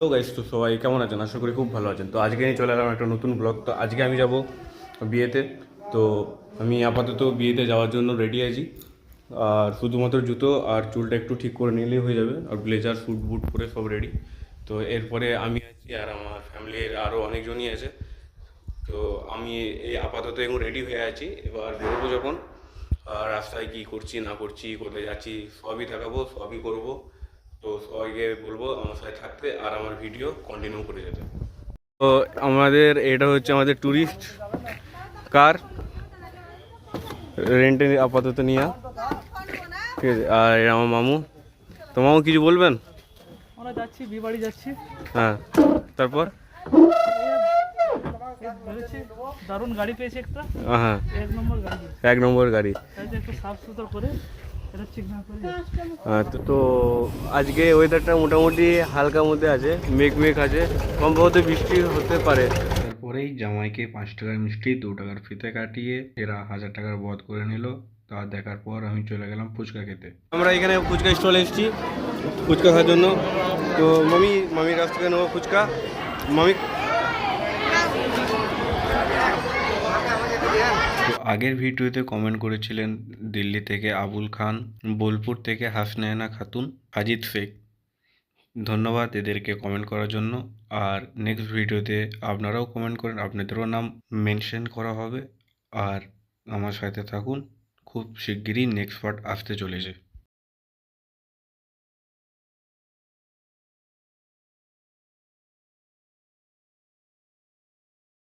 তো গাইস, তো সবাই কেমন আছেন? আশা করি খুব ভালো আছেন। তো আজকে আমি চলে এলাম একটা নতুন ব্লগ। তো আজকে আমি যাব বিয়েতে। তো আমি আপাতত বিয়েতে যাওয়ার জন্য রেডি আছি। আর শুধুমাত্র জুতো আর চুলটা একটু ঠিক করে নিলেই হয়ে যাবে, আর ব্লেজার স্যুট বুট পরে সব রেডি। তো এরপরে আমি আছি আর আমার ফ্যামিলির আরও অনেকজনই আছে। তো আমি এই আপাতত এখন রেডি হয়ে আছি, এবার বেরোবো যখন। আর রাস্তায় কী করছি না করছি, কোথায় যাচ্ছি, সবই দেখাবো, সবই করব। তো সবাইকে বলবো আমার সাথে থাকতে আর আমার ভিডিও কন্টিনিউ করে যেতে। তো এটা হচ্ছে আমাদের ট্যুরিস্ট কার, রেন্টে আপাতত নিয়ে। ঠিক আছে, আর এটা আমার মামু। তো মামু কিছু বলবেন? আমরা যাচ্ছি, বিয়ে বাড়ি যাচ্ছি। হ্যাঁ, তারপর বেরোচ্ছি, দারুণ গাড়ি পেয়েছি একটা, হ্যাঁ, 1 নম্বর গাড়ি। 1 নম্বর গাড়ি। গাড়িটা একটু সাফ সুতরা করে এটা ঠিক না করে হ্যাঁ, তো আজকে ওয়েদারটা মোটামুটি হালকা মধ্যে আছে, মেঘ মেঘ আছে, সম্ভবত বৃষ্টি হতে পারে। তারপরেই জামাইকে 5 টাকার মিষ্টি 2 টাকার ফিতে কাটিয়ে এরা 1000 টাকার বধ করে নিল। তা দেখার পর আমি চলে গেলাম ফুচকা খেতে। আমরা এখানে ফুচকা স্টলে এসেছি ফুচকা খাওয়ার জন্য। তো মামির কাছ থেকে নেবো ফুচকা। মামি, তো আগের ভিডিওতে কমেন্ট করেছিলেন দিল্লি থেকে আবুল খান, বোলপুর থেকে হাসনায়না খাতুন, সাজিদ শেখ। ধন্যবাদ এদেরকে কমেন্ট করার জন্য। আর নেক্সট ভিডিওতে আপনারাও কমেন্ট করেন, আপনাদেরও নাম মেনশন করা হবে। আর আমার সাথে থাকুন, খুব শিগগিরই নেক্সট পার্ট আসতে চলেছে।